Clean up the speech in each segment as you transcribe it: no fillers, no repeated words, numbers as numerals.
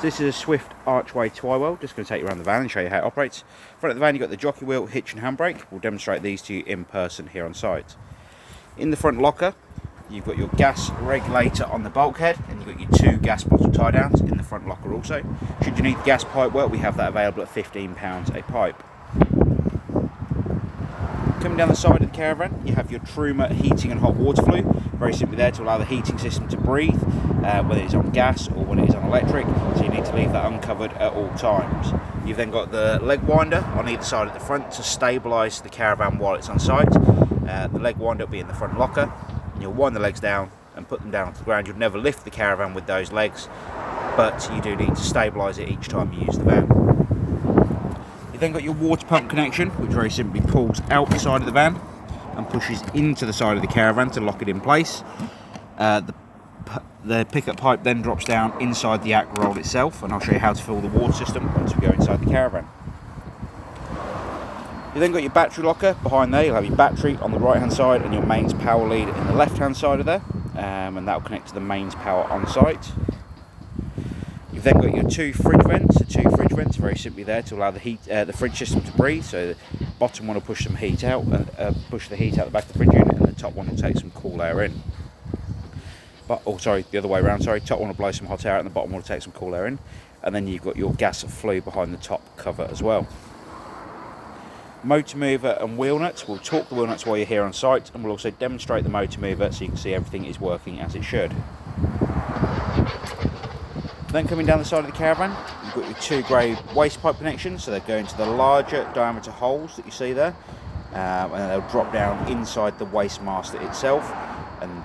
This is a Swift Archway Twywell. Just going to take you around the van and show you how it operates. Front of the van you've got the jockey wheel, hitch and handbrake. We'll demonstrate these to you in person here on site. In the front locker you've got your gas regulator on the bulkhead, and you've got your 2 gas bottle tie downs in the front locker also. Should you need gas pipe work, we have that available at £15 a pipe. Coming down the side of the caravan you have your Truma heating and hot water flue, very simply there to allow the heating system to breathe, whether it's on gas or when it is on electric, so you need to leave that uncovered at all times. You've then got the leg winder on either side at the front to stabilise the caravan while it's on site. The leg winder will be in the front locker, and you'll wind the legs down and put them down onto the ground. You'll never lift the caravan with those legs, but you do need to stabilise it each time you use the van. You've then got your water pump connection, which very simply pulls out the side of the van and pushes into the side of the caravan to lock it in place. The pickup pipe then drops down inside the act roll itself, and I'll show you how to fill the water system once we go inside the caravan. You then got your battery locker behind there. You'll have your battery on the right hand side and your mains power lead in the left hand side of there, and that will connect to the mains power on site. You've then got your 2 fridge vents. The 2 fridge vents are very simply there to allow the fridge system to breathe. So the bottom one will push some heat out, push the heat out the back of the fridge unit, and the top one will take some cool air in. The other way around. Top one will blow some hot air out, and the bottom one will take some cool air in. And then you've got your gas flue behind the top cover as well. Motor mover and wheel nuts. We'll torque the wheel nuts while you're here on site, and we'll also demonstrate the motor mover so you can see everything is working as it should. Then coming down the side of the caravan, you've got your 2 grey waste pipe connections, so they're going to the larger diameter holes that you see there, and then they'll drop down inside the waste master itself, and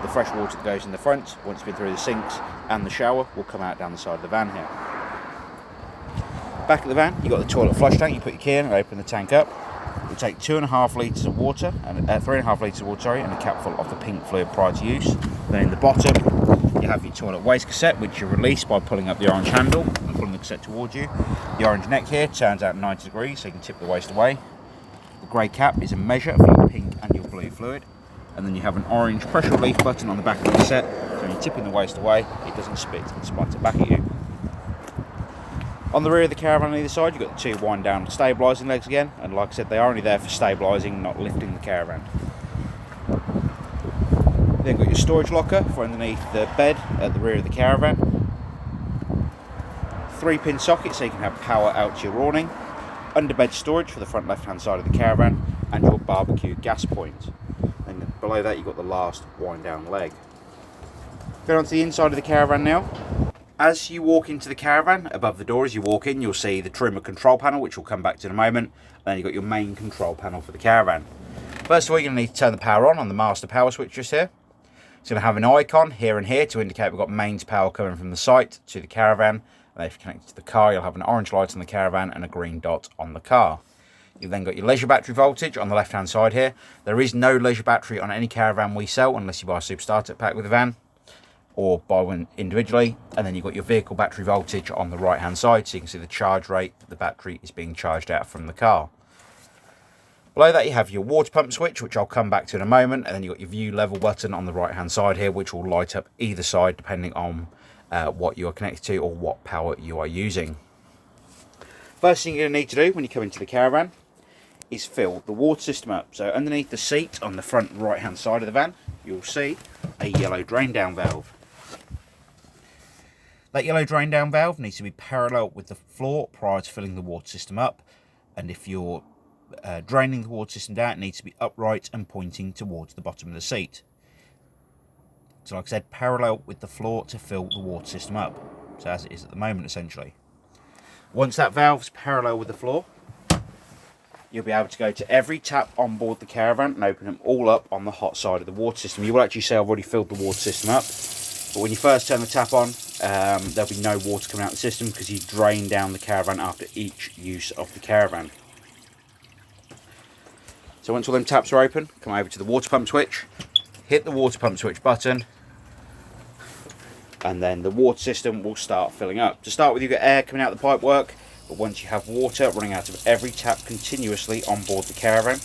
the fresh water that goes in the front, once it's been through the sinks and the shower, will come out down the side of the van here. Back of the van, you've got the toilet flush tank. You put your key in and open the tank up. You'll take 2.5 litres of water, and 3.5 litres of water, and a capful of the pink fluid prior to use. Then in the bottom, you have your toilet waste cassette, which you release by pulling up the orange handle and pulling the cassette towards you. The orange neck here turns out 90 degrees, so you can tip the waste away. The grey cap is a measure for your pink and your blue fluid. And then you have an orange pressure relief button on the back of the cassette, so when you're tipping the waste away, it doesn't spit and sputter back at you. On the rear of the caravan on either side, you've got the 2 wind down stabilising legs again, and like I said, they are only there for stabilising, not lifting the caravan. Then got your storage locker for underneath the bed at the rear of the caravan. 3-pin socket so you can have power out to your awning. Underbed storage for the front left hand side of the caravan, and your barbecue gas point. And below that you've got the last wind down leg. Going on to the inside of the caravan now. As you walk into the caravan, above the door as you walk in, you'll see the Truma control panel, which we'll come back to in a moment. And then you've got your main control panel for the caravan. First of all, you're going to need to turn the power on the master power switch just here. It's going to have an icon here and here to indicate we've got mains power coming from the site to the caravan. And if you connect it to the car, you'll have an orange light on the caravan and a green dot on the car. You've then got your leisure battery voltage on the left hand side here. There is no leisure battery on any caravan we sell unless you buy a super starter pack with the van, or buy one individually. And then you've got your vehicle battery voltage on the right hand side, so you can see the charge rate that the battery is being charged out from the car. Below that you have your water pump switch, which I'll come back to in a moment, and then you've got your view level button on the right hand side here, which will light up either side depending on what you are connected to or what power you are using. First thing you're going to need to do when you come into the caravan is fill the water system up. So underneath the seat on the front right hand side of the van, you'll see a yellow drain down valve. That yellow drain down valve needs to be parallel with the floor prior to filling the water system up, and if you're draining the water system down, it needs to be upright and pointing towards the bottom of the seat. So like I said, parallel with the floor to fill the water system up, so as it is at the moment essentially. Once that valve's parallel with the floor, you'll be able to go to every tap on board the caravan and open them all up on the hot side of the water system. You will actually say I've already filled the water system up, but when you first turn the tap on, there'll be no water coming out of the system because you drain down the caravan after each use of the caravan. So once all them taps are open, come over to the water pump switch, hit the water pump switch button, and then the water system will start filling up. To start with, you've got air coming out the pipe work, but once you have water running out of every tap continuously on board the caravan,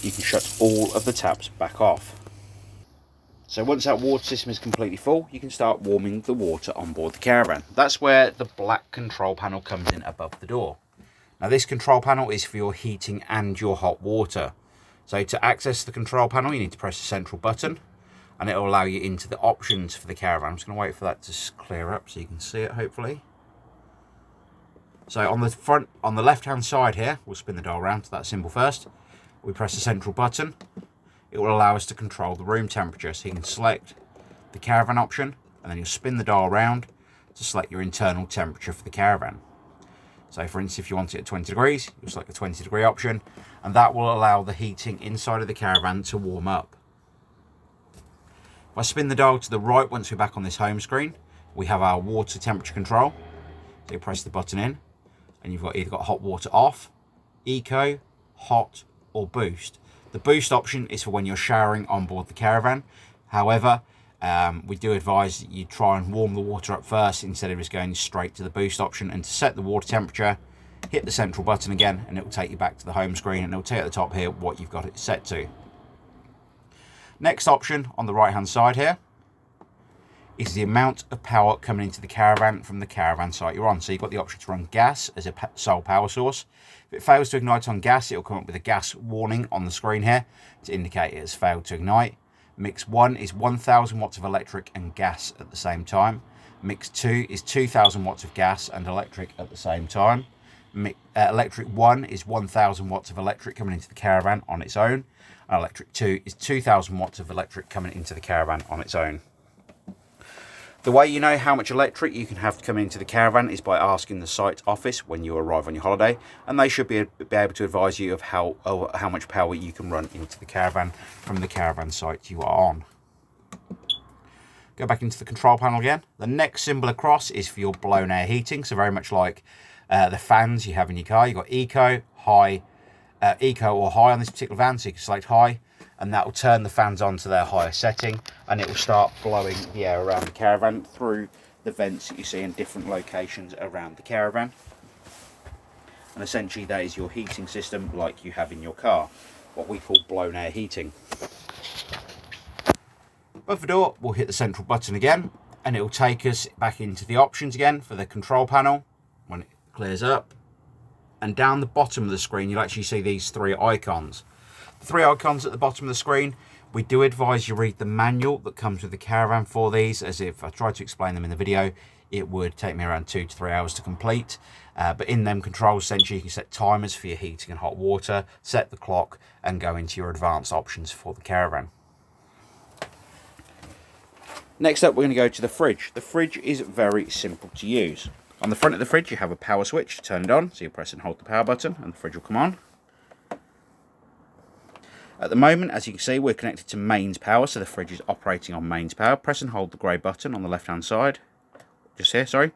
you can shut all of the taps back off. So once that water system is completely full, you can start warming the water on board the caravan. That's where the black control panel comes in above the door. Now this control panel is for your heating and your hot water. So to access the control panel, you need to press the central button, and it will allow you into the options for the caravan. I'm just going to wait for that to clear up so you can see it, hopefully. So on the front, on the left-hand side here, we'll spin the dial around to that symbol first. We press the central button. It will allow us to control the room temperature. So you can select the caravan option, and then you'll spin the dial around to select your internal temperature for the caravan. So for instance, if you want it at 20 degrees, you'll select the 20 degree option, and that will allow the heating inside of the caravan to warm up. If I spin the dial to the right, once we're back on this home screen, we have our water temperature control. So you press the button in, and you've either got hot water off, eco, hot, or boost. The boost option is for when you're showering on board the caravan. However, we do advise that you try and warm the water up first instead of just going straight to the boost option. And to set the water temperature, hit the central button again, and it will take you back to the home screen, and it will tell you at the top here what you've got it set to. Next option on the right hand side here is the amount of power coming into the caravan from the caravan site you're on. So you've got the option to run gas as a sole power source. If it fails to ignite on gas, it will come up with a gas warning on the screen here to indicate it has failed to ignite. Mix 1 is 1000 watts of electric and gas at the same time. Mix 2 is 2000 watts of gas and electric at the same time. Electric 1 is 1000 watts of electric coming into the caravan on its own. And electric 2 is 2000 watts of electric coming into the caravan on its own. The way you know how much electric you can have come into the caravan is by asking the site office when you arrive on your holiday, and they should be able to advise you of how much power you can run into the caravan from the caravan site you are on. Go back into the control panel again. The next symbol across is for your blown air heating, so very much like the fans you have in your car. You've got eco, high, eco or high on this particular van, so you can select high, and that will turn the fans on to their higher setting, and it will start blowing the air around the caravan through the vents that you see in different locations around the caravan. And essentially that is your heating system like you have in your car, what we call blown air heating. Above the door, we'll hit the central button again, and it will take us back into the options again for the control panel when it clears up. And down the bottom of the screen, you'll actually see these three icons. The three icons at the bottom of the screen, we do advise you read the manual that comes with the caravan for these, as if I tried to explain them in the video, it would take me around 2 to 3 hours to complete. But in them controls, essentially, you can set timers for your heating and hot water, set the clock, and go into your advanced options for the caravan. Next up, we're going to go to the fridge. The fridge is very simple to use. On the front of the fridge, you have a power switch to turn it on. So you press and hold the power button, and the fridge will come on. At the moment, as you can see, we're connected to mains power, so the fridge is operating on mains power. Press and hold the grey button on the left-hand side, just here, sorry,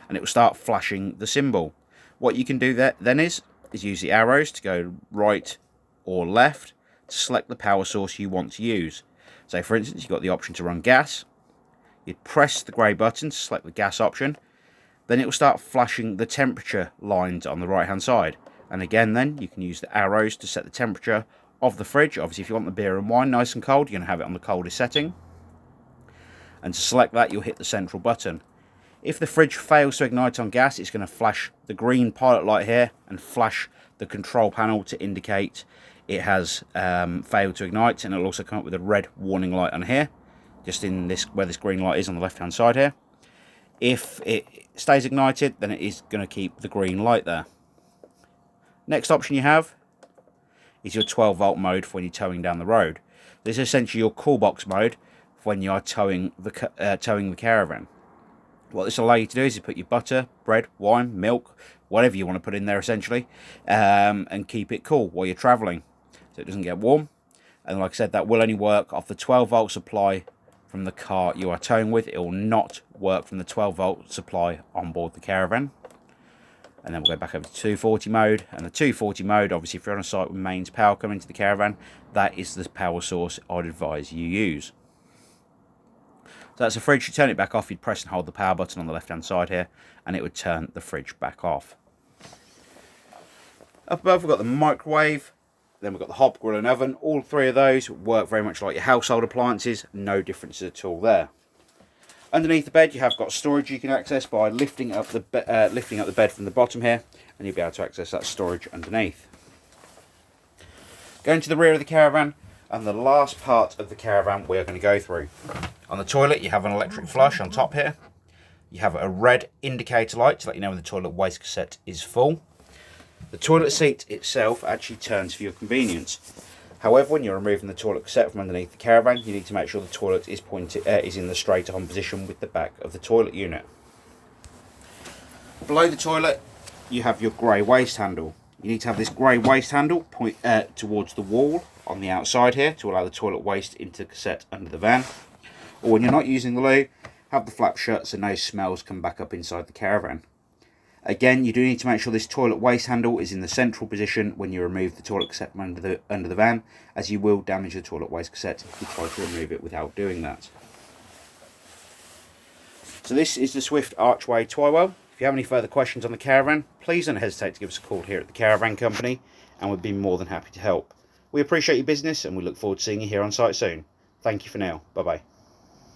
and it will start flashing the symbol. What you can do then is use the arrows to go right or left to select the power source you want to use. So, for instance, you've got the option to run gas. You'd press the grey button to select the gas option. Then it will start flashing the temperature lines on the right-hand side. And again, then you can use the arrows to set the temperature of the fridge. Obviously, if you want the beer and wine nice and cold, you're going to have it on the coldest setting. And to select that, you'll hit the central button. If the fridge fails to ignite on gas, it's going to flash the green pilot light here and flash the control panel to indicate it has failed to ignite, and it'll also come up with a red warning light on here, just in this where this green light is on the left hand side here. If it stays ignited, then it is going to keep the green light there. Next option you have is your 12 volt mode for when you're towing down the road. This is essentially your cool box mode for when you are towing the caravan. What this will allow you to do is you put your butter, bread, wine, milk, whatever you want to put in there essentially, and keep it cool while you're travelling so it doesn't get warm. And like I said, that will only work off the 12 volt supply from the car you are towing with. It will not work from the 12 volt supply on board the caravan. And then we'll go back over to 240 mode. And the 240 mode, obviously if you're on a site with mains power coming to the caravan, that is the power source I'd advise you use. So that's the fridge. You turn it back off, you'd press and hold the power button on the left hand side here, and it would turn the fridge back off. Up above we've got the microwave. Then we've got the hob, grill and oven. All three of those work very much like your household appliances. No differences at all there. Underneath the bed you have got storage you can access by lifting up the bed from the bottom here, and you'll be able to access that storage underneath. Going to the rear of the caravan, and the last part of the caravan we are going to go through. On the toilet you have an electric flush on top here. You have a red indicator light to let you know when the toilet waste cassette is full. The toilet seat itself actually turns for your convenience. However, when you're removing the toilet cassette from underneath the caravan, you need to make sure the toilet is in the straight on position with the back of the toilet unit. Below the toilet, you have your grey waste handle. You need to have this grey waste handle point towards the wall on the outside here to allow the toilet waste into the cassette under the van. Or when you're not using the loo, have the flap shut so no smells come back up inside the caravan. Again, you do need to make sure this toilet waste handle is in the central position when you remove the toilet cassette from under the van, as you will damage the toilet waste cassette if you try to remove it without doing that. So this is the Swift Archway Twywell. If you have any further questions on the caravan, please don't hesitate to give us a call here at the Caravan Company, and we'd be more than happy to help. We appreciate your business and we look forward to seeing you here on site soon. Thank you for now. Bye bye.